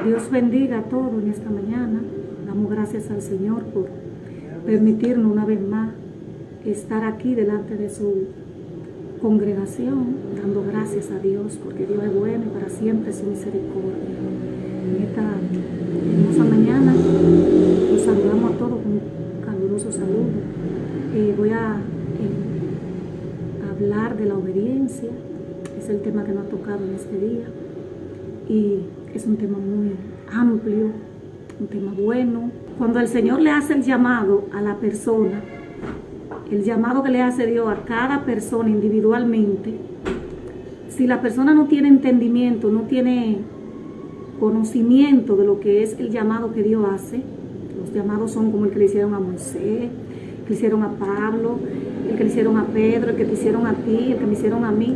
Dios bendiga a todos en esta mañana. Damos gracias al Señor por permitirnos una vez más estar aquí delante de su congregación, dando gracias a Dios, porque Dios es bueno y para siempre su misericordia. En esta hermosa mañana los saludamos a todos con un caluroso saludo. Voy a hablar de la obediencia. Es el tema que nos ha tocado en este día y es un tema muy amplio, un tema bueno. Cuando el Señor le hace el llamado a la persona, el llamado que le hace Dios a cada persona individualmente, si la persona no tiene entendimiento, no tiene conocimiento de lo que es el llamado que Dios hace, los llamados son como el que le hicieron a Moisés, el que le hicieron a Pablo, el que le hicieron a Pedro, el que te hicieron a ti, el que me hicieron a mí.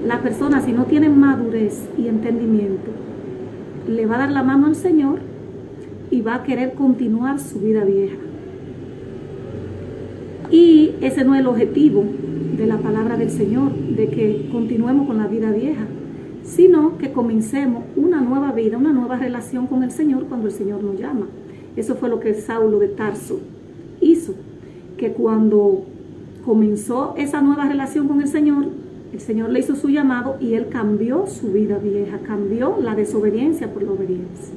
La persona, si no tiene madurez y entendimiento, le va a dar la mano al Señor y va a querer continuar su vida vieja. Y ese no es el objetivo de la palabra del Señor, de que continuemos con la vida vieja, sino que comencemos una nueva vida, una nueva relación con el Señor cuando el Señor nos llama. Eso fue lo que Saulo de Tarso hizo, que cuando comenzó esa nueva relación con el Señor le hizo su llamado y él cambió su vida vieja, cambió la desobediencia por la obediencia.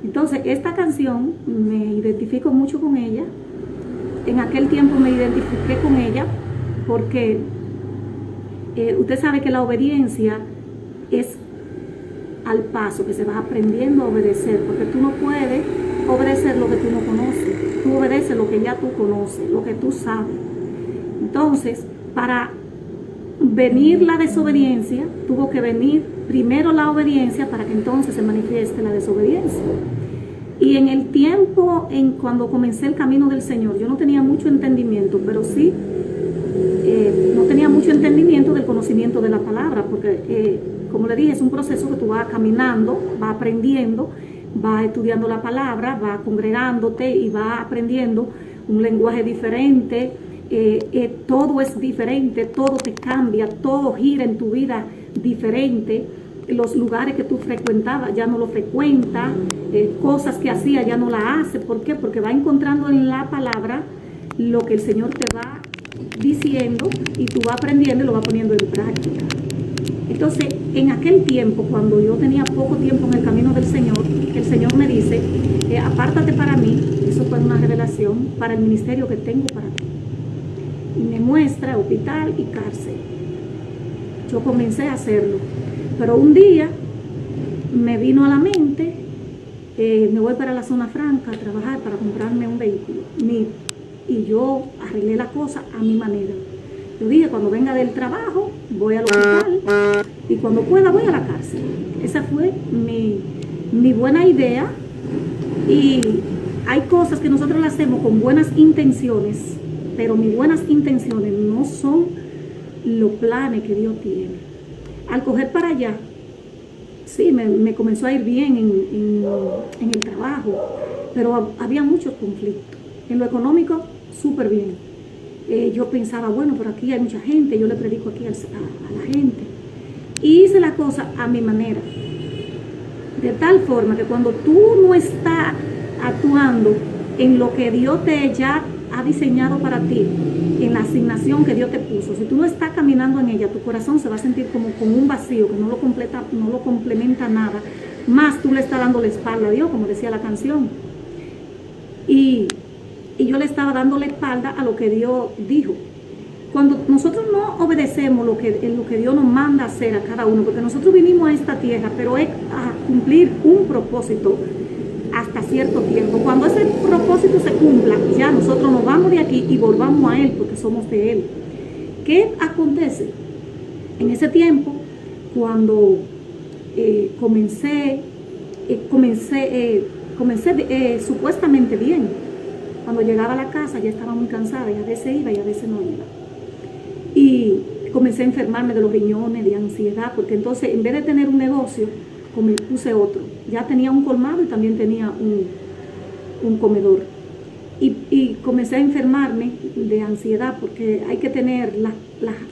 Entonces, esta canción me identifico mucho con ella. En aquel tiempo me identifiqué con ella porque usted sabe que la obediencia es al paso, que se va aprendiendo a obedecer, porque tú no puedes obedecer lo que tú no conoces. Tú obedeces lo que ya tú conoces, lo que tú sabes. Entonces, para venir la desobediencia, tuvo que venir primero la obediencia para que entonces se manifieste la desobediencia. Y en el tiempo, cuando comencé el camino del Señor, yo no tenía mucho entendimiento, pero sí, no tenía mucho entendimiento del conocimiento de la palabra, porque, como le dije, es un proceso que tú vas caminando, vas aprendiendo, vas estudiando la palabra, vas congregándote y vas aprendiendo un lenguaje diferente. Todo es diferente, todo te cambia, todo gira en tu vida diferente. Los lugares que tú frecuentabas ya no lo frecuentas, cosas que hacía ya no las hace. ¿Por qué? Porque va encontrando en la palabra lo que el Señor te va diciendo y tú vas aprendiendo y lo vas poniendo en práctica. Entonces, en aquel tiempo, cuando yo tenía poco tiempo en el camino del Señor, el Señor me dice, apártate para mí. Eso fue una revelación para el ministerio que tengo para ti. Y me muestra hospital y cárcel. Yo comencé a hacerlo, pero un día me vino a la mente, me voy para la zona franca a trabajar para comprarme un vehículo, y yo arreglé la cosa a mi manera. Yo dije, cuando venga del trabajo voy al hospital y cuando pueda voy a la cárcel. Esa fue mi buena idea. Y hay cosas que nosotros las hacemos con buenas intenciones, pero mis buenas intenciones no son los planes que Dios tiene. Al coger para allá, sí, me comenzó a ir bien en el trabajo, pero había muchos conflictos. En lo económico, súper bien. Yo pensaba, bueno, por aquí hay mucha gente, yo le predico aquí a la gente. Y hice la cosa a mi manera, de tal forma que cuando tú no estás actuando en lo que Dios te ya ha diseñado para ti, en la asignación que Dios te puso, si tú no estás caminando en ella, tu corazón se va a sentir como con un vacío que no lo complementa nada, más tú le estás dando la espalda a Dios, como decía la canción. Y yo le estaba dando la espalda a lo que Dios dijo. Cuando nosotros no obedecemos lo que Dios nos manda hacer a cada uno, porque nosotros vinimos a esta tierra, pero es a cumplir un propósito hasta cierto tiempo. Cuando ese propósito se cumpla, ya nosotros nos vamos de aquí y volvamos a Él, porque somos de Él. ¿Qué acontece? En ese tiempo, cuando comencé supuestamente bien, cuando llegaba a la casa ya estaba muy cansada y a veces iba y a veces no iba. Y comencé a enfermarme de los riñones, de ansiedad, porque entonces en vez de tener un negocio, puse otro. Ya tenía un colmado y también tenía un comedor. Y comencé a enfermarme de ansiedad porque hay que tener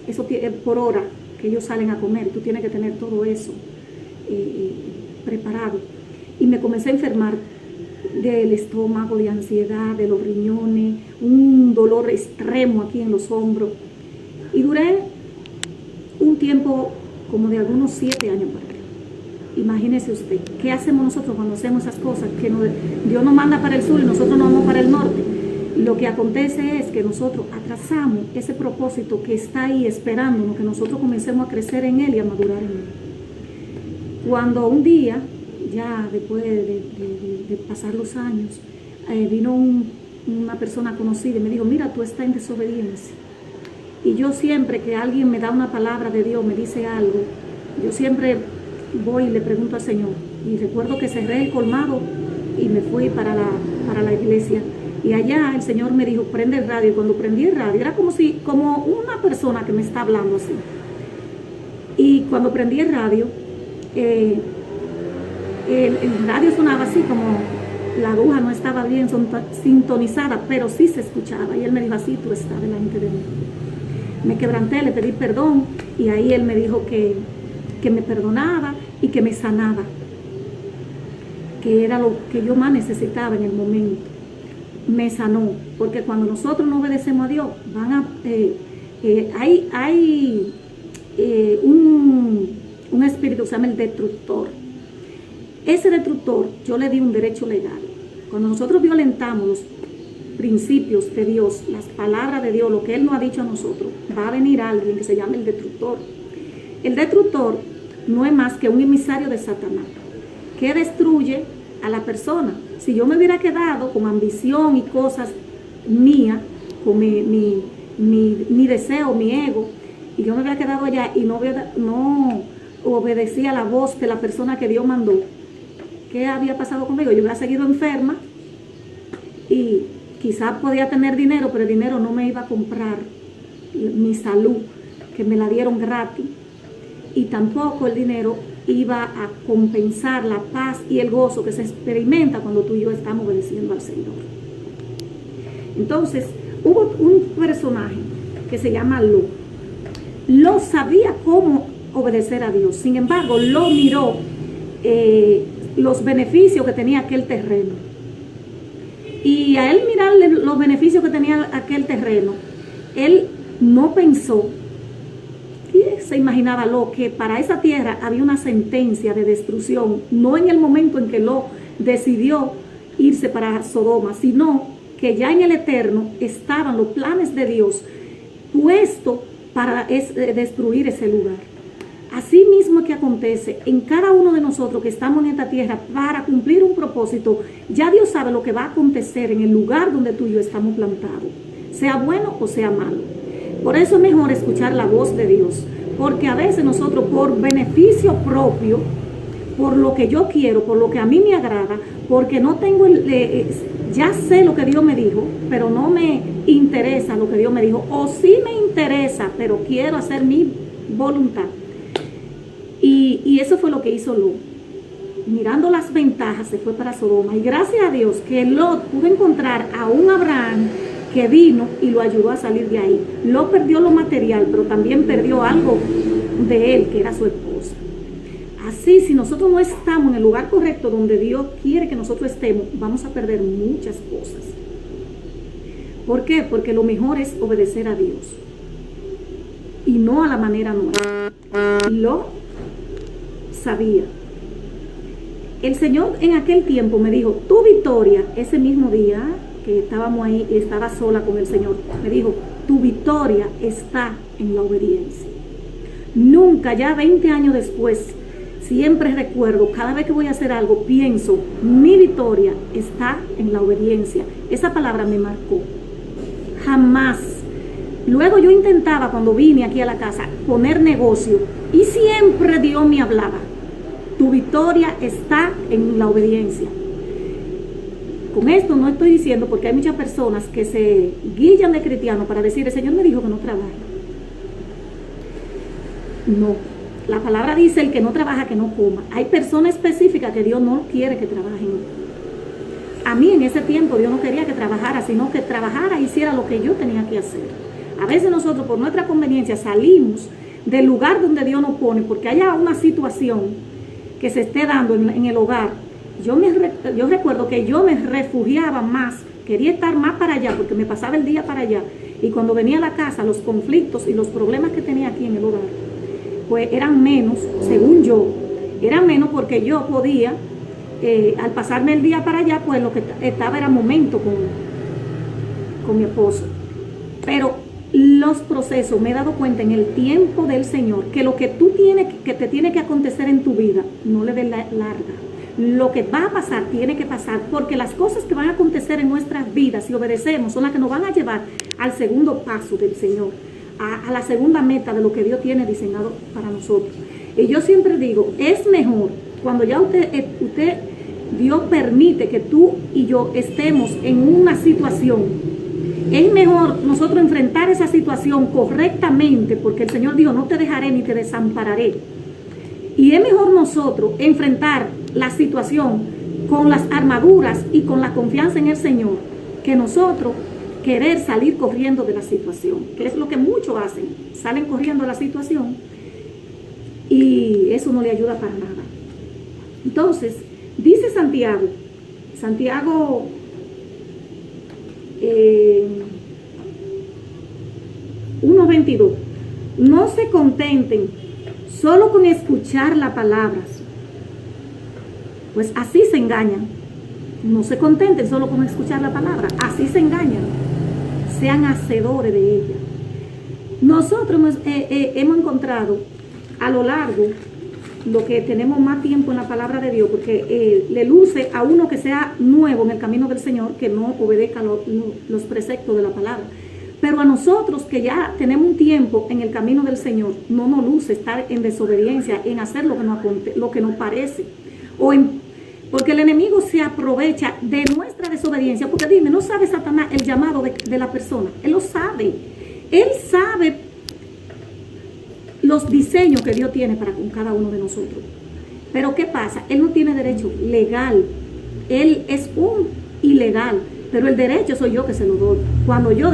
eso por hora que ellos salen a comer. Tú tienes que tener todo eso preparado. y me comencé a enfermar del estómago, de ansiedad, de los riñones, un dolor extremo aquí en los hombros. Y duré un tiempo como de algunos 7 años para acá. Imagínese usted, ¿qué hacemos nosotros cuando hacemos esas cosas? Que Dios nos manda para el sur y nosotros nos vamos para el norte. Lo que acontece es que nosotros atrasamos ese propósito que está ahí esperándonos, que nosotros comencemos a crecer en él y a madurar en él. Cuando un día, ya después de pasar los años, vino una persona conocida y me dijo, mira, tú estás en desobediencia. Y yo siempre que alguien me da una palabra de Dios, me dice algo, yo siempre voy y le pregunto al Señor. Y recuerdo que cerré el colmado y me fui para la iglesia. Y allá el Señor me dijo, prende el radio. Y cuando prendí el radio, era como una persona que me está hablando así. Y cuando prendí el radio, el radio sonaba así, como la aguja no estaba bien sintonizada, pero sí se escuchaba. Y él me dijo, así tú estás delante de mí. Me quebranté, le pedí perdón, y ahí él me dijo que me perdonaba y que me sanaba, que era lo que yo más necesitaba en el momento. Me sanó, porque cuando nosotros no obedecemos a Dios, hay un espíritu que se llama el destructor. Ese destructor, yo le di un derecho legal. Cuando nosotros violentamos los principios de Dios, las palabras de Dios, lo que Él nos ha dicho a nosotros, va a venir alguien que se llama el destructor. El destructor no es más que un emisario de Satanás, que destruye a la persona. Si yo me hubiera quedado con ambición y cosas mías, con mi deseo, mi ego, y yo me hubiera quedado allá y no obedecía la voz de la persona que Dios mandó, ¿qué había pasado conmigo? Yo hubiera seguido enferma y quizás podía tener dinero, pero el dinero no me iba a comprar mi salud, que me la dieron gratis, y tampoco el dinero iba a compensar la paz y el gozo que se experimenta cuando tú y yo estamos obedeciendo al Señor. Entonces, hubo un personaje que se llama Lot. Lot sabía cómo obedecer a Dios. Sin embargo, Lot miró los beneficios que tenía aquel terreno. Y a él mirar los beneficios que tenía aquel terreno, él no pensó, se imaginaba Lot, que para esa tierra había una sentencia de destrucción, no en el momento en que Lot decidió irse para Sodoma, sino que ya en el eterno estaban los planes de Dios puestos para destruir ese lugar. Así mismo que acontece en cada uno de nosotros que estamos en esta tierra para cumplir un propósito. Ya Dios sabe lo que va a acontecer en el lugar donde tú y yo estamos plantados, sea bueno o sea malo. Por eso es mejor escuchar la voz de Dios, porque a veces nosotros por beneficio propio, por lo que yo quiero, por lo que a mí me agrada, porque no tengo ya sé lo que Dios me dijo, pero no me interesa lo que Dios me dijo, o sí me interesa, pero quiero hacer mi voluntad. Y eso fue lo que hizo Lot. Mirando las ventajas, se fue para Sodoma. Y gracias a Dios que Lot pudo encontrar a un Abraham que vino y lo ayudó a salir de ahí. Lot perdió lo material, pero también perdió algo de él, que era su esposa. Así, si nosotros no estamos en el lugar correcto donde Dios quiere que nosotros estemos, vamos a perder muchas cosas. ¿Por qué? Porque lo mejor es obedecer a Dios y no a la manera nuestra. Lot sabía. El Señor en aquel tiempo me dijo, tu victoria, ese mismo día que estábamos ahí y estaba sola con el Señor, me dijo, tu victoria está en la obediencia. Nunca, ya 20 años después, siempre recuerdo, cada vez que voy a hacer algo, pienso, mi victoria está en la obediencia. Esa palabra me marcó. Jamás. Luego yo intentaba, cuando vine aquí a la casa, poner negocio, y siempre Dios me hablaba, tu victoria está en la obediencia. Con esto no estoy diciendo, porque hay muchas personas que se guillan de cristianos para decir, el Señor me dijo que no trabaje. No, la palabra dice, el que no trabaja, que no coma. Hay personas específicas que Dios no quiere que trabajen. A mí en ese tiempo Dios no quería que trabajara, sino que trabajara y hiciera lo que yo tenía que hacer. A veces nosotros por nuestra conveniencia salimos del lugar donde Dios nos pone, porque haya una situación que se esté dando en el hogar. yo recuerdo que yo me refugiaba más, quería estar más para allá porque me pasaba el día para allá. Y cuando venía a la casa, los conflictos y los problemas que tenía aquí en el hogar, pues eran menos, según yo, eran menos porque yo podía, al pasarme el día para allá, pues lo que estaba era momento con mi esposo. Pero los procesos, me he dado cuenta en el tiempo del Señor, que lo que te tiene que acontecer en tu vida, no le des larga. Lo que va a pasar, tiene que pasar, porque las cosas que van a acontecer en nuestras vidas, si obedecemos, son las que nos van a llevar al segundo paso del Señor, a la segunda meta de lo que Dios tiene diseñado para nosotros. Y yo siempre digo, es mejor cuando ya Dios permite que tú y yo estemos en una situación. Es mejor nosotros enfrentar esa situación correctamente, porque el Señor dijo, no te dejaré ni te desampararé. Y es mejor nosotros enfrentar la situación con las armaduras y con la confianza en el Señor, que nosotros querer salir corriendo de la situación, que es lo que muchos hacen, salen corriendo de la situación y eso no le ayuda para nada. Entonces, dice Santiago 1:22, no se contenten solo con escuchar las palabras, pues así se engañan. No se contenten solo con escuchar la palabra, así se engañan. Sean hacedores de ella. Nosotros hemos encontrado a lo largo, lo que tenemos más tiempo en la palabra de Dios, porque le luce a uno que sea nuevo en el camino del Señor, que no obedezca los preceptos de la palabra. Pero a nosotros que ya tenemos un tiempo en el camino del Señor, no nos luce estar en desobediencia, en hacer lo que nos parece, porque el enemigo se aprovecha de nuestra desobediencia. Porque dime, ¿no sabe Satanás el llamado de la persona? Él lo sabe. Él sabe los diseños que Dios tiene para con cada uno de nosotros. Pero ¿qué pasa? Él no tiene derecho legal. Él es un ilegal. Pero el derecho soy yo que se lo doy. Cuando yo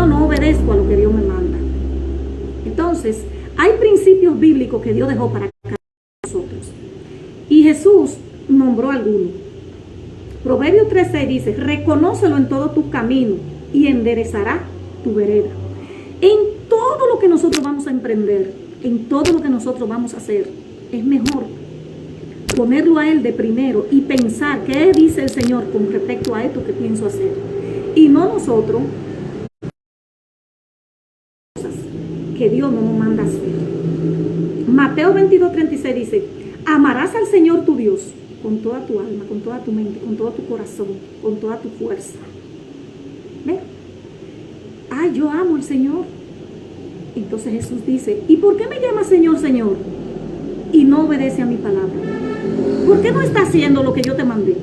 no obedezco a lo que Dios me manda. Entonces, hay principios bíblicos que Dios dejó para nosotros. Y Jesús nombró algunos. Proverbios 13 dice, reconócelo en todo tu camino y enderezará tu vereda. En todo lo que nosotros vamos a emprender, en todo lo que nosotros vamos a hacer, es mejor ponerlo a Él de primero y pensar qué dice el Señor con respecto a esto que pienso hacer. Y no nosotros, que Dios no nos manda a hacer. Mateo 22:36 dice, amarás al Señor tu Dios con toda tu alma, con toda tu mente, con todo tu corazón, con toda tu fuerza. ¿Ve? Yo amo al Señor. Entonces Jesús dice, ¿y por qué me llama Señor, Señor? Y no obedece a mi palabra. ¿Por qué no está haciendo lo que yo te mandé?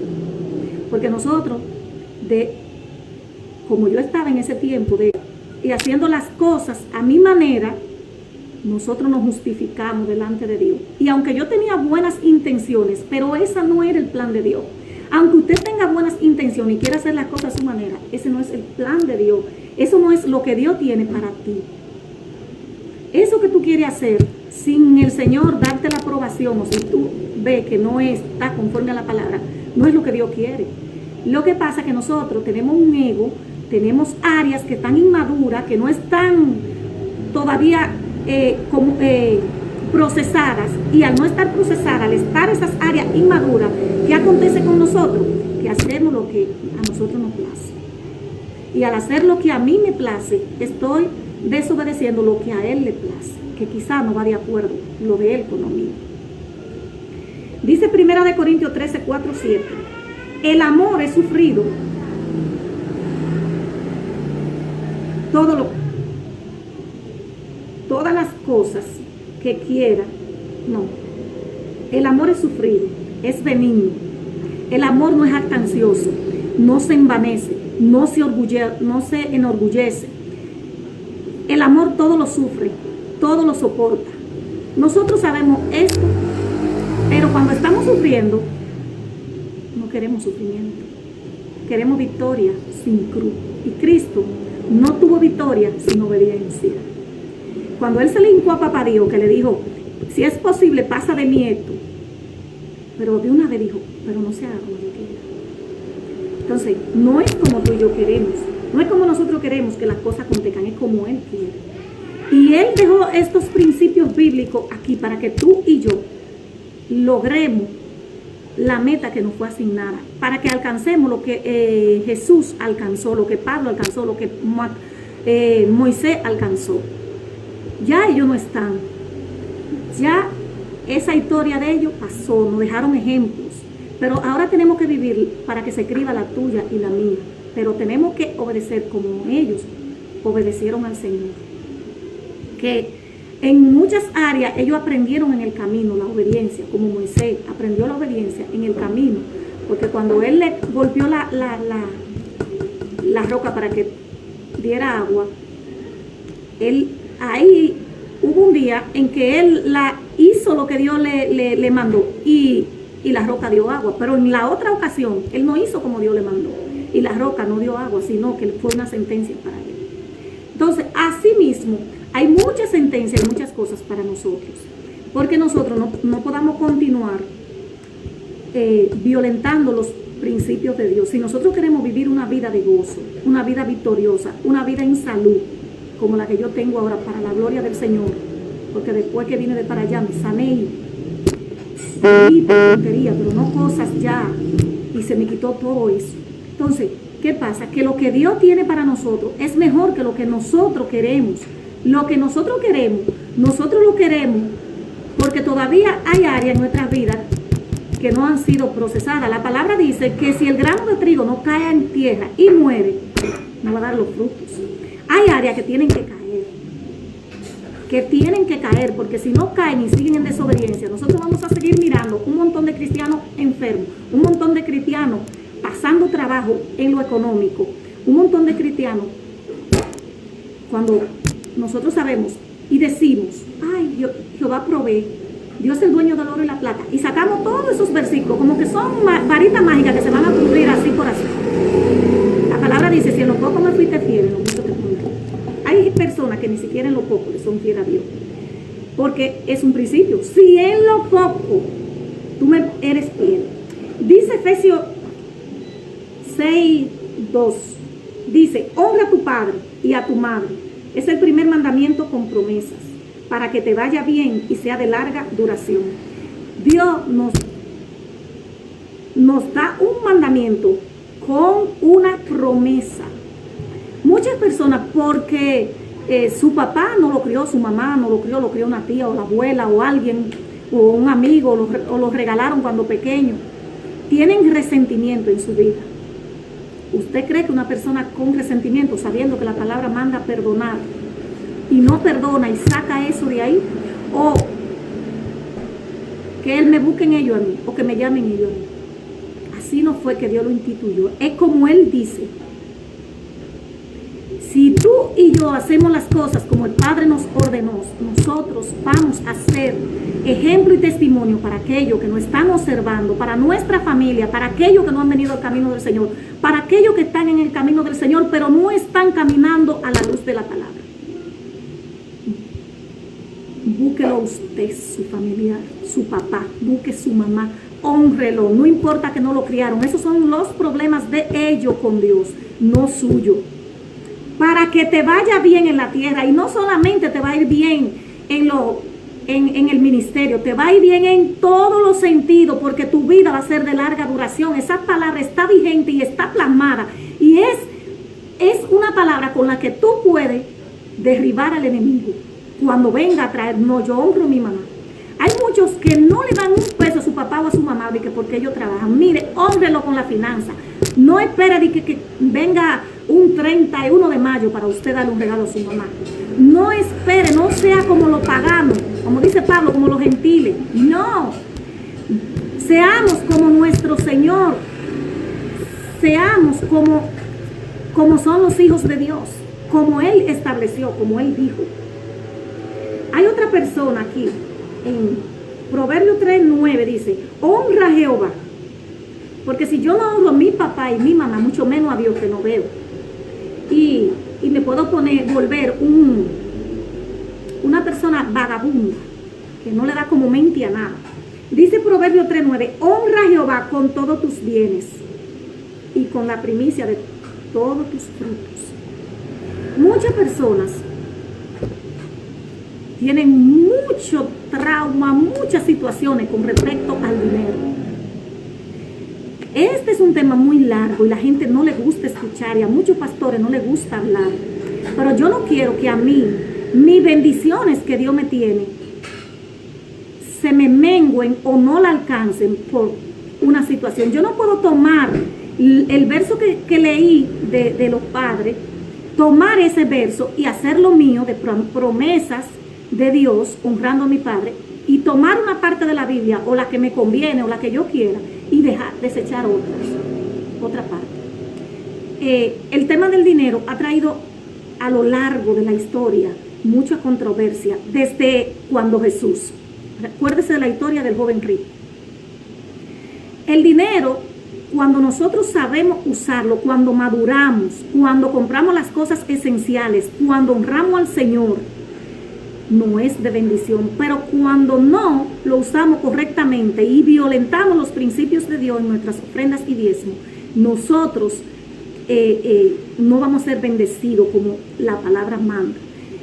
Porque nosotros, como yo estaba en ese tiempo, y haciendo las cosas a mi manera, nosotros nos justificamos delante de Dios. Y aunque yo tenía buenas intenciones, pero esa no era el plan de Dios. Aunque usted tenga buenas intenciones y quiera hacer las cosas a su manera, ese no es el plan de Dios. Eso no es lo que Dios tiene para ti. Eso que tú quieres hacer sin el Señor darte la aprobación, o si tú ves que no está conforme a la palabra, no es lo que Dios quiere. Lo que pasa es que nosotros tenemos un ego, tenemos áreas que están inmaduras, que no están todavía procesadas, y al no estar procesadas, al estar esas áreas inmaduras, ¿qué acontece con nosotros? Que hacemos lo que a nosotros nos place. Y al hacer lo que a mí me place, estoy desobedeciendo lo que a Él le place, que quizá no va de acuerdo lo de Él con lo mío. Dice 1 Corintios 13, 4, 7. El amor es sufrido. Todas las cosas que quiera, no. El amor es sufrido, es benigno. El amor no es jactancioso, no se envanece, no se enorgullece. El amor todo lo sufre, todo lo soporta. Nosotros sabemos esto, pero cuando estamos sufriendo, no queremos sufrimiento. Queremos victoria sin cruz. Y Cristo no tuvo victoria sin obediencia. Cuando Él se le hincó a papá Dios, que le dijo, si es posible, pasa de mí esto. pero de una vez dijo, pero no se haga como yo quiera. Entonces, no es como tú y yo queremos, no es como nosotros queremos que las cosas acontezcan, es como Él quiere. Y Él dejó estos principios bíblicos aquí para que tú y yo logremos la meta que nos fue asignada, para que alcancemos lo que Jesús alcanzó, lo que Pablo alcanzó, lo que Moisés alcanzó. Ya ellos no están, ya esa historia de ellos pasó, nos dejaron ejemplos, pero ahora tenemos que vivir para que se escriba la tuya y la mía, pero tenemos que obedecer como ellos obedecieron al Señor, que en muchas áreas ellos aprendieron en el camino la obediencia, como Moisés aprendió la obediencia en el camino, porque cuando él le golpeó la roca para que diera agua, ahí hubo un día en que él hizo lo que Dios le mandó y la roca dio agua, pero en la otra ocasión él no hizo como Dios le mandó y la roca no dio agua, sino que fue una sentencia para él. Entonces, así mismo, hay muchas sentencias y muchas cosas para nosotros, porque nosotros no podamos continuar violentando los principios de Dios. Si nosotros queremos vivir una vida de gozo, una vida victoriosa, una vida en salud, como la que yo tengo ahora, para la gloria del Señor, porque después que vine de para allá me sané y tontería, pero no cosas ya, y se me quitó todo eso. Entonces, ¿qué pasa? Que lo que Dios tiene para nosotros es mejor que lo que nosotros queremos. Lo que nosotros queremos, nosotros lo queremos porque todavía hay áreas en nuestras vidas que no han sido procesadas. La palabra dice que si el grano de trigo no cae en tierra y muere, no va a dar los frutos. Hay áreas que tienen que caer, porque si no caen y siguen en desobediencia, nosotros vamos a seguir mirando un montón de cristianos enfermos, un montón de cristianos pasando trabajo en lo económico, un montón de cristianos cuando nosotros sabemos y decimos, ay, Jehová provee, Dios es el dueño del oro y la plata, y sacamos todos esos versículos como que son varitas mágicas que se van a cumplir así por así. La palabra dice, si en lo poco me fuiste fiel, en lo mucho te pondré. Hay personas que ni siquiera en lo poco le son fieles a Dios, porque es un principio. Si en lo poco tú me eres fiel, dice Efesios 6:2, dice, honra a tu padre y a tu madre. Es el primer mandamiento con promesas, para que te vaya bien y sea de larga duración. Dios nos da un mandamiento con una promesa. Muchas personas, porque su papá no lo crió, su mamá no lo crió una tía o la abuela o alguien, o un amigo, o lo regalaron cuando pequeño, tienen resentimiento en su vida. ¿Usted cree que una persona con resentimiento, sabiendo que la palabra manda perdonar, y no perdona y saca eso de ahí? O que Él me busque en ello a mí, o que me llamen ellos a mí. Así no fue que Dios lo instituyó. Es como Él dice. Si tú y yo hacemos las cosas como el Padre nos ordenó, nosotros vamos a ser ejemplo y testimonio para aquellos que nos están observando, para nuestra familia, para aquellos que no han venido al camino del Señor, para aquellos que están en el camino del Señor, pero no están caminando a la luz de la palabra. Búsquelo usted, su familiar, su papá, busque su mamá, hónrelo, no importa que no lo criaron. Esos son los problemas de ellos con Dios, no suyo. Para que te vaya bien en la tierra, y no solamente te va a ir bien en el ministerio, te va a ir bien en todos los sentidos, porque tu vida va a ser de larga duración. Esa palabra está vigente y está plasmada, y es una palabra con la que tú puedes derribar al enemigo cuando venga a traer. No, yo honro a mi mamá. Hay muchos que no le dan un peso a su papá o a su mamá porque ellos trabajan. Mire, hónrelo con la finanza. No espere de que venga un 31 de mayo para usted darle un regalo a su mamá. No espere, no sea como los paganos, como dice Pablo, como los gentiles. No, seamos como nuestro Señor. Seamos como son los hijos de Dios, como Él estableció, como Él dijo. Hay otra persona aquí, en Proverbios 3:9 dice, honra a Jehová. Porque si yo no honro a mi papá y mi mamá, mucho menos a Dios que no veo, y me puedo volver una persona vagabunda, que no le da como mente a nada. Dice Proverbio 3:9, honra a Jehová con todos tus bienes y con la primicia de todos tus frutos. Muchas personas tienen mucho trauma, muchas situaciones con respecto al dinero. Este es un tema muy largo y la gente no le gusta escuchar y a muchos pastores no les gusta hablar. Pero yo no quiero que a mí, mis bendiciones que Dios me tiene, se me mengüen o no la alcancen por una situación. Yo no puedo tomar el verso que leí de los padres, tomar ese verso y hacerlo mío de promesas de Dios, honrando a mi Padre, y tomar una parte de la Biblia, o la que me conviene, o la que yo quiera, y desechar otra parte. El tema del dinero ha traído a lo largo de la historia mucha controversia, desde cuando Jesús, recuérdese de la historia del joven rico. El dinero, cuando nosotros sabemos usarlo, cuando maduramos, cuando compramos las cosas esenciales, cuando honramos al Señor, no es de bendición. Pero cuando no lo usamos correctamente y violentamos los principios de Dios en nuestras ofrendas y diezmos, nosotros no vamos a ser bendecidos como la palabra manda.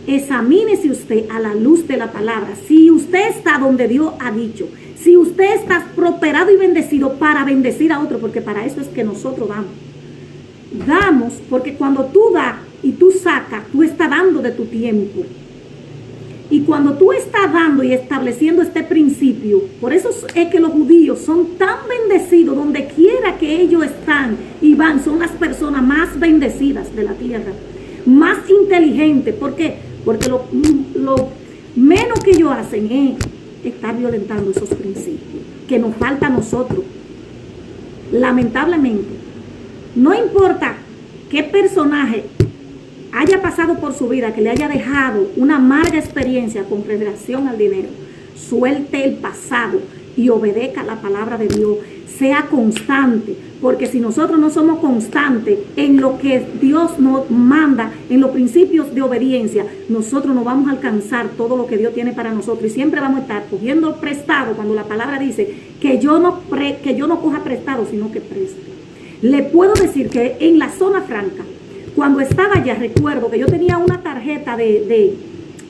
Examínese usted a la luz de la palabra. Si usted está donde Dios ha dicho, si usted está prosperado y bendecido para bendecir a otro, porque para eso es que nosotros damos, porque cuando tú das y tú sacas, tú estás dando de tu tiempo. Y cuando tú estás dando y estableciendo este principio, por eso es que los judíos son tan bendecidos, donde quiera que ellos están y van, son las personas más bendecidas de la tierra, más inteligentes. ¿Por qué? Porque lo menos que ellos hacen es estar violentando esos principios, que nos falta a nosotros. Lamentablemente, no importa qué personaje haya pasado por su vida, que le haya dejado una amarga experiencia con relación al dinero, suelte el pasado y obedezca la palabra de Dios. Sea constante, porque si nosotros no somos constantes en lo que Dios nos manda, en los principios de obediencia, nosotros no vamos a alcanzar todo lo que Dios tiene para nosotros, y siempre vamos a estar cogiendo prestado, cuando la palabra dice que yo no coja prestado, sino que preste. Le puedo decir que en la zona franca, cuando estaba allá, recuerdo que yo tenía una tarjeta de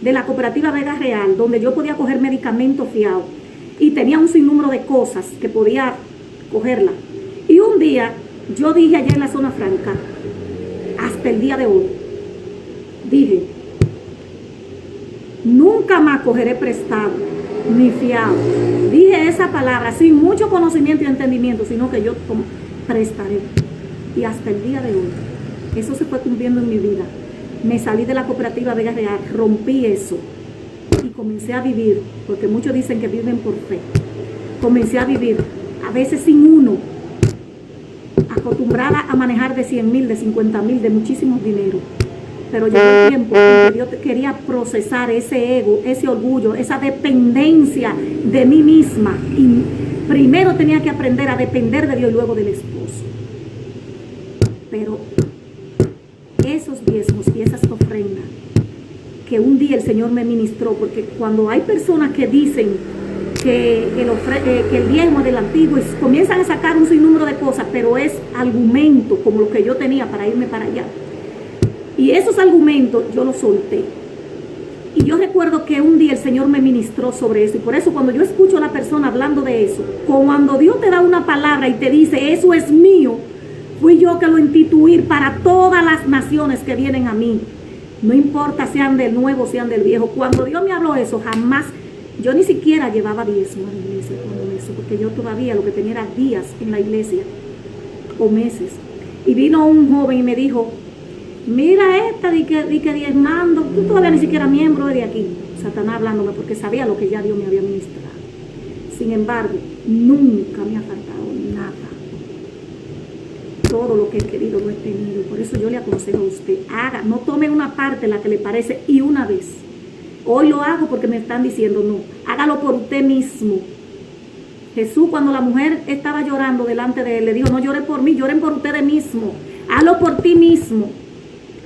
la cooperativa Vega Real, donde yo podía coger medicamentos fiados, y tenía un sinnúmero de cosas que podía cogerla. Y un día yo dije allá en la zona franca, hasta el día de hoy, dije, nunca más cogeré prestado ni fiado. Dije esa palabra sin mucho conocimiento y entendimiento, sino que yo prestaré. Y hasta el día de hoy eso se fue cumpliendo en mi vida. Me salí de la cooperativa Vega Real, rompí eso y comencé a vivir, porque muchos dicen que viven por fe. Comencé a vivir, a veces sin uno, acostumbrada a manejar de 100,000, de 50,000, de muchísimos dinero. Pero llegó el tiempo en que Dios quería procesar ese ego, ese orgullo, esa dependencia de mí misma. Y primero tenía que aprender a depender de Dios y luego del esposo. Pero esos diezmos y esas ofrendas que un día el Señor me ministró, porque cuando hay personas que dicen que el diezmo del antiguo, y comienzan a sacar un sinnúmero de cosas, pero es argumento como lo que yo tenía para irme para allá, y esos argumentos yo los solté. Y yo recuerdo que un día el Señor me ministró sobre eso, y por eso cuando yo escucho a la persona hablando de eso, cuando Dios te da una palabra y te dice eso es mío, fui yo que lo instituí para todas las naciones que vienen a mí. No importa sean del nuevo, sean del viejo. Cuando Dios me habló eso, jamás, yo ni siquiera llevaba diezmo a la iglesia cuando eso, porque yo todavía lo que tenía era días en la iglesia, o meses. Y vino un joven y me dijo, mira esta, di que diezmando, tú todavía ni siquiera miembro de aquí. Satanás hablándome, porque sabía lo que ya Dios me había ministrado. Sin embargo, nunca me ha faltado nada. Todo lo que he querido lo he tenido. Por eso yo le aconsejo a usted, haga, no tome una parte la que le parece y una vez. Hoy lo hago porque me están diciendo no, hágalo por usted mismo. Jesús, cuando la mujer estaba llorando delante de él, le dijo, no lloren por mí, lloren por ustedes mismos. Hazlo por ti mismo,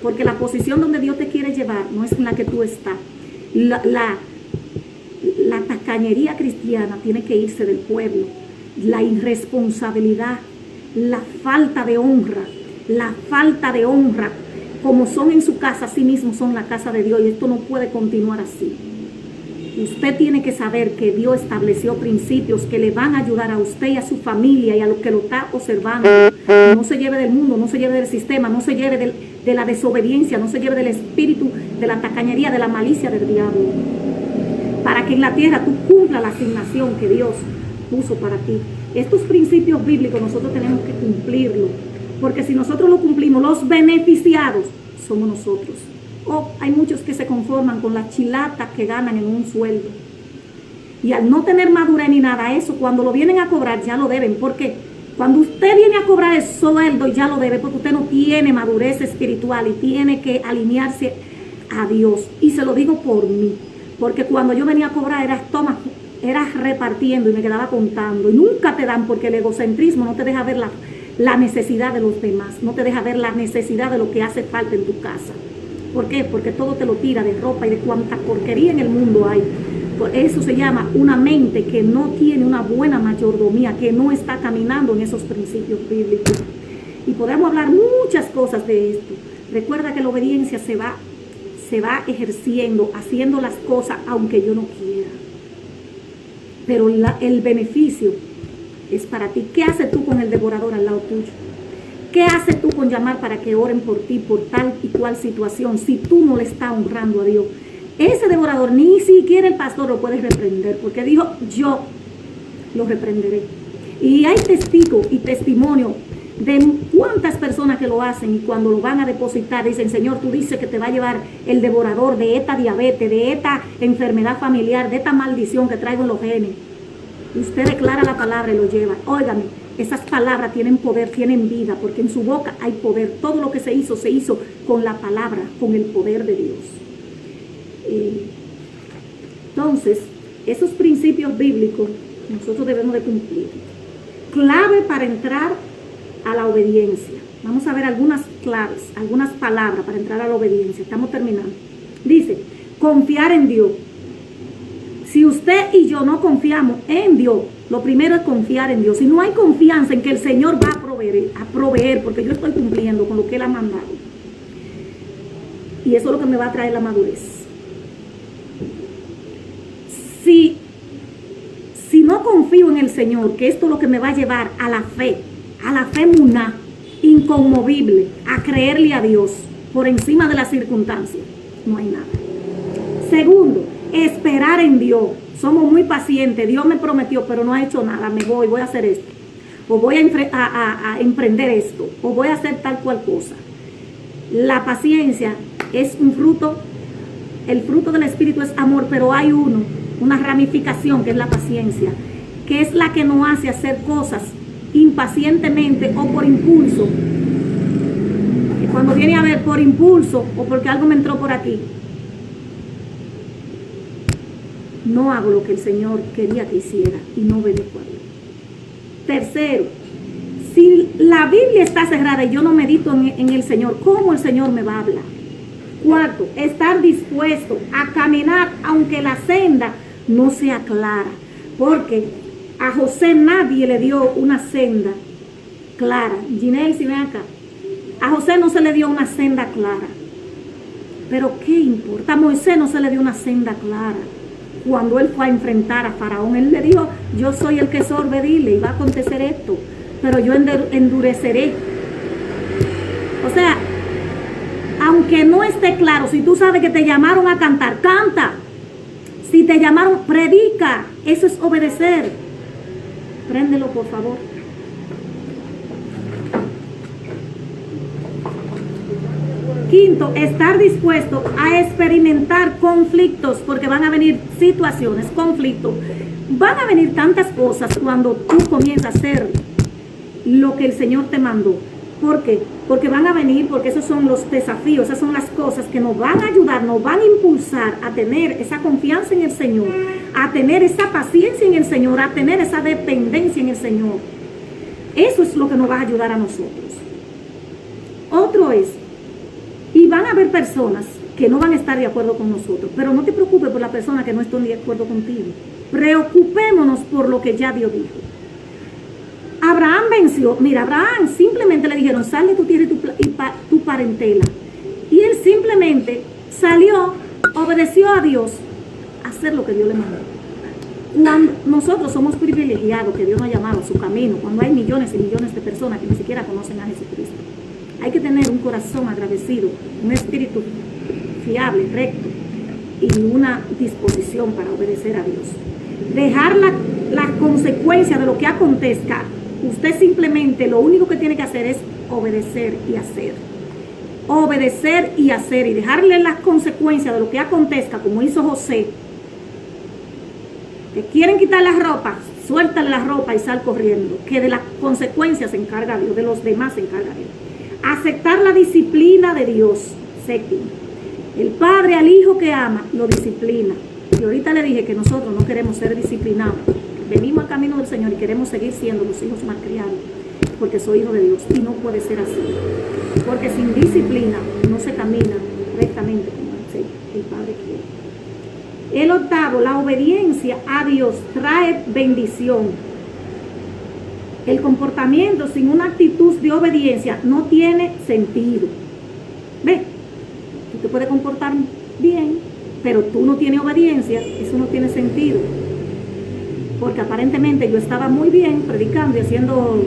porque la posición donde Dios te quiere llevar no es en la que tú estás. La tacañería cristiana tiene que irse del pueblo. La irresponsabilidad, la falta de honra, como son en su casa, así mismo son la casa de Dios, y esto no puede continuar así. Usted tiene que saber que Dios estableció principios que le van a ayudar a usted y a su familia y a lo que lo está observando. No se lleve del mundo, no se lleve del sistema, no se lleve de la desobediencia, no se lleve del espíritu, de la tacañería, de la malicia del diablo. Para que en la tierra tú cumplas la asignación que Dios puso para ti. Estos principios bíblicos nosotros tenemos que cumplirlos, porque si nosotros lo cumplimos, los beneficiados somos nosotros. Hay muchos que se conforman con la chilata que ganan en un sueldo. Y al no tener madurez ni nada, eso cuando lo vienen a cobrar ya lo deben. Porque cuando usted viene a cobrar el sueldo ya lo debe, porque usted no tiene madurez espiritual y tiene que alinearse a Dios. Y se lo digo por mí, porque cuando yo venía a cobrar era repartiendo y me quedaba contando. Y nunca te dan, porque el egocentrismo no te deja ver la necesidad de los demás, no te deja ver la necesidad de lo que hace falta en tu casa. ¿Por qué? Porque todo te lo tira de ropa y de cuánta porquería en el mundo hay. Por eso se llama una mente que no tiene una buena mayordomía, que no está caminando en esos principios bíblicos. Y podemos hablar muchas cosas de esto. Recuerda que la obediencia se va ejerciendo, haciendo las cosas aunque yo no quiera. Pero el beneficio es para ti. ¿Qué haces tú con el devorador al lado tuyo? ¿Qué haces tú con llamar para que oren por ti por tal y cual situación si tú no le estás honrando a Dios? Ese devorador ni siquiera el pastor lo puede reprender, porque dijo, yo lo reprenderé. Y hay testigos y testimonio de cuántas personas que lo hacen, y cuando lo van a depositar dicen, Señor, tú dices que te va a llevar el devorador de esta diabetes, de esta enfermedad familiar, de esta maldición que traigo en los genes. Y usted declara la palabra y lo lleva. Óigame, esas palabras tienen poder, tienen vida, porque en su boca hay poder. Todo lo que se hizo con la palabra, con el poder de Dios. Entonces, esos principios bíblicos nosotros debemos de cumplir. Clave para entrar a la obediencia. Vamos a ver algunas claves, algunas palabras para entrar a la obediencia. Estamos terminando. Dice, confiar en Dios. Si usted y yo no confiamos en Dios, lo primero es confiar en Dios. Si no hay confianza en que el Señor va a proveer, porque yo estoy cumpliendo con lo que Él ha mandado. Y eso es lo que me va a traer la madurez. Si no confío en el Señor, que esto es lo que me va a llevar a la fe muná, inconmovible, a creerle a Dios por encima de las circunstancias, no hay nada. Segundo, esperar en Dios. Somos muy pacientes. Dios me prometió, pero no ha hecho nada. Voy a hacer esto. O voy a emprender esto. O voy a hacer tal cual cosa. La paciencia es un fruto. El fruto del Espíritu es amor, pero hay una ramificación que es la paciencia, que es la que nos hace hacer cosas impacientemente o por impulso. Y cuando viene a ver por impulso o porque algo me entró por aquí, no hago lo que el Señor quería que hiciera y no obedezco a Dios. Tercero, si la Biblia está cerrada y yo no medito en el Señor, ¿cómo el Señor me va a hablar? Cuarto, estar dispuesto a caminar aunque la senda no sea clara, porque a José nadie le dio una senda clara. Ginelle, si ven acá, a José no se le dio una senda clara, pero ¿qué importa? A Moisés no se le dio una senda clara. Cuando él fue a enfrentar a Faraón, él le dijo, yo soy el que sorbe, dile, y va a acontecer esto, pero yo endureceré. O sea, aunque no esté claro, si tú sabes que te llamaron a cantar, canta. Si te llamaron, predica. Eso es obedecer. Préndelo, por favor. Quinto, estar dispuesto a experimentar conflictos, porque van a venir situaciones, conflictos. Van a venir tantas cosas cuando tú comienzas a hacer lo que el Señor te mandó. ¿Por qué? Porque van a venir, porque esos son los desafíos, esas son las cosas que nos van a ayudar, nos van a impulsar a tener esa confianza en el Señor, a tener esa paciencia en el Señor, a tener esa dependencia en el Señor. Eso es lo que nos va a ayudar a nosotros. Otro es, y van a haber personas que no van a estar de acuerdo con nosotros. Pero no te preocupes por la persona que no está de acuerdo contigo. Preocupémonos por lo que ya Dios dijo. Abraham venció. Mira, Abraham simplemente le dijeron, sal de tu tierra y tu parentela. Y él simplemente salió, obedeció a Dios, a hacer lo que Dios le mandó. Cuando nosotros somos privilegiados, que Dios nos ha llamado a su camino, cuando hay millones y millones de personas que ni siquiera conocen a Jesucristo, hay que tener un corazón agradecido, un espíritu fiable, recto y una disposición para obedecer a Dios. Dejar las consecuencias de lo que acontezca. Usted simplemente lo único que tiene que hacer es obedecer y hacer. Obedecer y hacer y dejarle las consecuencias de lo que acontezca, como hizo José. Que quieren quitar la ropa, suéltale la ropa y sal corriendo. Que de las consecuencias se encarga Dios, de los demás se encarga Dios. Aceptar la disciplina de Dios. Séptimo. El padre al hijo que ama lo disciplina. Y ahorita le dije que nosotros no queremos ser disciplinados. Venimos al camino del Señor y queremos seguir siendo los hijos malcriados, porque soy hijo de Dios y no puede ser así. Porque sin disciplina no se camina rectamente como el Padre quiere. El octavo, la obediencia a Dios trae bendición. El comportamiento sin una actitud de obediencia no tiene sentido. ¿Ves? Tú te puedes comportar bien, pero tú no tienes obediencia, eso no tiene sentido. Porque aparentemente yo estaba muy bien predicando y haciendo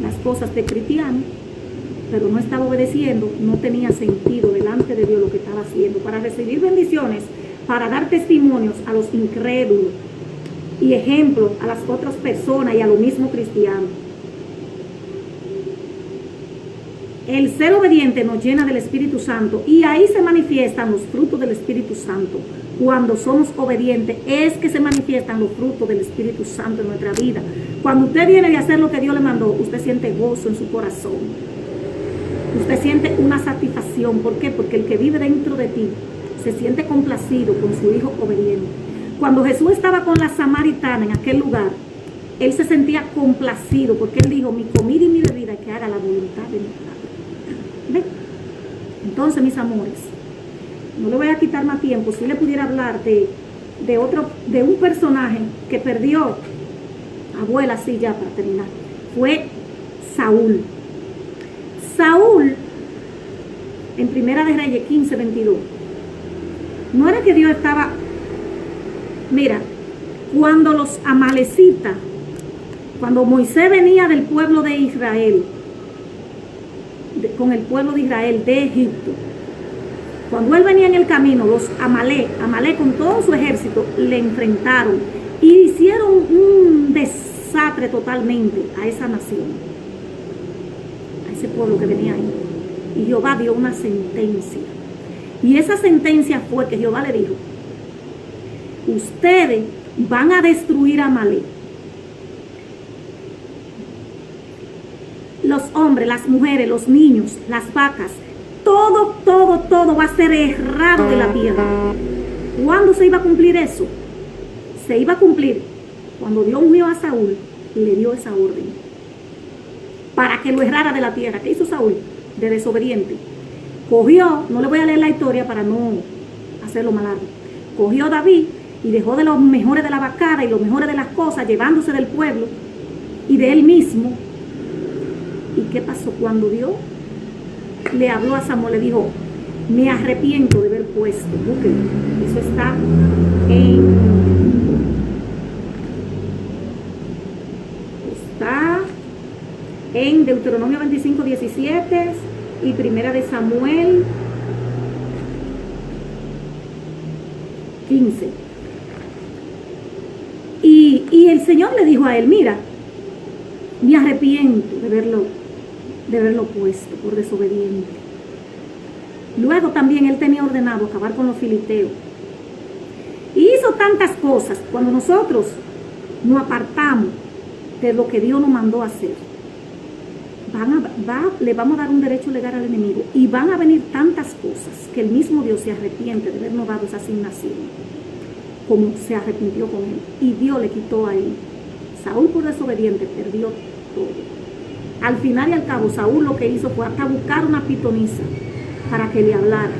las cosas de cristiano, pero no estaba obedeciendo, no tenía sentido delante de Dios lo que estaba haciendo. Para recibir bendiciones, para dar testimonios a los incrédulos y ejemplos a las otras personas y a los mismos cristianos. El ser obediente nos llena del Espíritu Santo y ahí se manifiestan los frutos del Espíritu Santo. Cuando somos obedientes es que se manifiestan los frutos del Espíritu Santo en nuestra vida. Cuando usted viene de hacer lo que Dios le mandó, usted siente gozo en su corazón. Usted siente una satisfacción. ¿Por qué? Porque el que vive dentro de ti se siente complacido con su hijo obediente. Cuando Jesús estaba con la samaritana en aquel lugar, él se sentía complacido porque él dijo, mi comida y mi bebida que haga la voluntad de mi Padre. ¿Ven? Entonces, mis amores, no le voy a quitar más tiempo. Si le pudiera hablar de un personaje que perdió abuela, así ya para terminar, fue Saúl. Saúl, en Primera de Reyes 15:22, no era que Dios estaba, mira, cuando los amalecitas, cuando Moisés venía del pueblo de Israel, con el pueblo de Israel de Egipto, cuando él venía en el camino, los Amalek con todo su ejército le enfrentaron y hicieron un desastre totalmente a esa nación, a ese pueblo que venía ahí. Y Jehová dio una sentencia. Y esa sentencia fue que Jehová le dijo, ustedes van a destruir a Amalek. Los hombres, las mujeres, los niños, las vacas, todo va a ser errado de la tierra. ¿Cuándo se iba a cumplir eso? Se iba a cumplir cuando Dios unió a Saúl y le dio esa orden para que lo errara de la tierra. ¿Qué hizo Saúl? De desobediente. Cogió, no le voy a leer la historia para no hacerlo más largo. Cogió a David y dejó de los mejores de la vacada y los mejores de las cosas, llevándose del pueblo y de él mismo. ¿Y qué pasó? Cuando Dios le habló a Samuel, le dijo, me arrepiento de haber puesto, eso está en Deuteronomio 25:17 y Primera de Samuel 15. Y el Señor le dijo a él, mira, me arrepiento de haberlo puesto por desobediente. Luego también él tenía ordenado acabar con los filisteos. Y hizo tantas cosas. Cuando nosotros nos apartamos de lo que Dios nos mandó a hacer, le vamos a dar un derecho legal al enemigo. Y van a venir tantas cosas que el mismo Dios se arrepiente de habernos dado esa asignación, como se arrepintió con él. Y Dios le quitó a él. Saúl por desobediente perdió todo. Al final y al cabo, Saúl lo que hizo fue hasta buscar una pitonisa para que le hablara.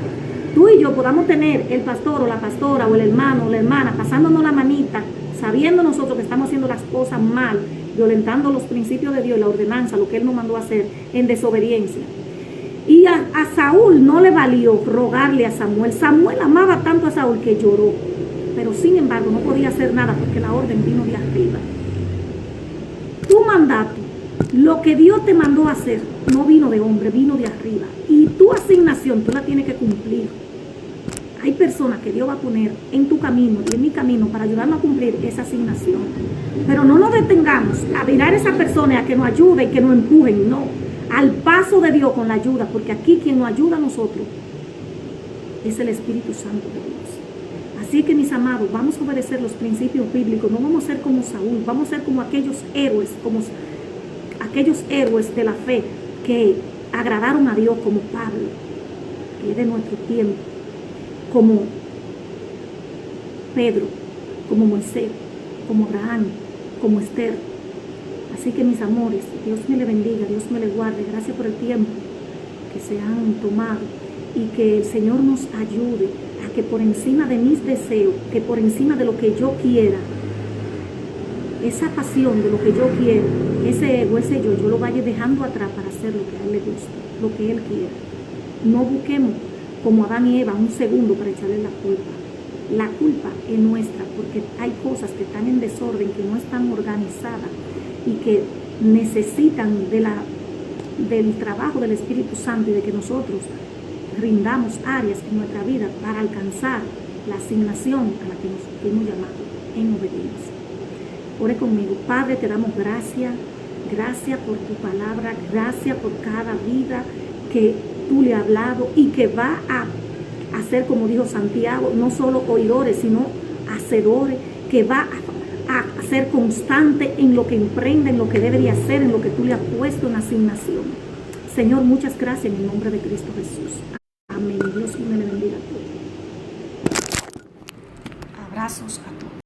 tú y yo podamos tener el pastor o la pastora o el hermano o la hermana pasándonos la manita, sabiendo nosotros que estamos haciendo las cosas mal, violentando los principios de Dios y la ordenanza, lo que Él nos mandó a hacer en desobediencia. Y a Saúl no le valió rogarle a Samuel. Samuel amaba tanto a Saúl que lloró, pero sin embargo no podía hacer nada porque la orden vino de arriba. Tu mandato, lo que Dios te mandó a hacer, no vino de hombre, vino de arriba. Y tu asignación, tú la tienes que cumplir. Hay personas que Dios va a poner en tu camino y en mi camino para ayudarnos a cumplir esa asignación. Pero no nos detengamos a mirar a esa persona, a que nos ayude y que nos empujen, no. Al paso de Dios con la ayuda, porque aquí quien nos ayuda a nosotros es el Espíritu Santo de Dios. Así que, mis amados, vamos a obedecer los principios bíblicos, no vamos a ser como Saúl, vamos a ser como aquellos héroes de la fe que agradaron a Dios, como Pablo, que es de nuestro tiempo, como Pedro, como Moisés, como Abraham, como Esther. Así que, mis amores, Dios me le bendiga, Dios me le guarde. Gracias por el tiempo que se han tomado y que el Señor nos ayude a que por encima de mis deseos, que por encima de lo que yo quiera, esa pasión de lo que yo quiero, ese ego, ese yo lo vaya dejando atrás para hacer lo que a Él le gusta, lo que Él quiera. No busquemos como Adán y Eva un segundo para echarle la culpa. La culpa es nuestra porque hay cosas que están en desorden, que no están organizadas y que necesitan del trabajo del Espíritu Santo y de que nosotros rindamos áreas en nuestra vida para alcanzar la asignación a la que nos fuimos llamados en obediencia. Ore conmigo. Padre, te damos gracias por tu palabra, gracias por cada vida que tú le has hablado y que va a hacer, como dijo Santiago, no solo oidores, sino hacedores, que va a ser constante en lo que emprende, en lo que debería hacer, en lo que tú le has puesto en asignación. Señor, muchas gracias en el nombre de Cristo Jesús. Amén. Dios me le bendiga a todos. Abrazos a todos.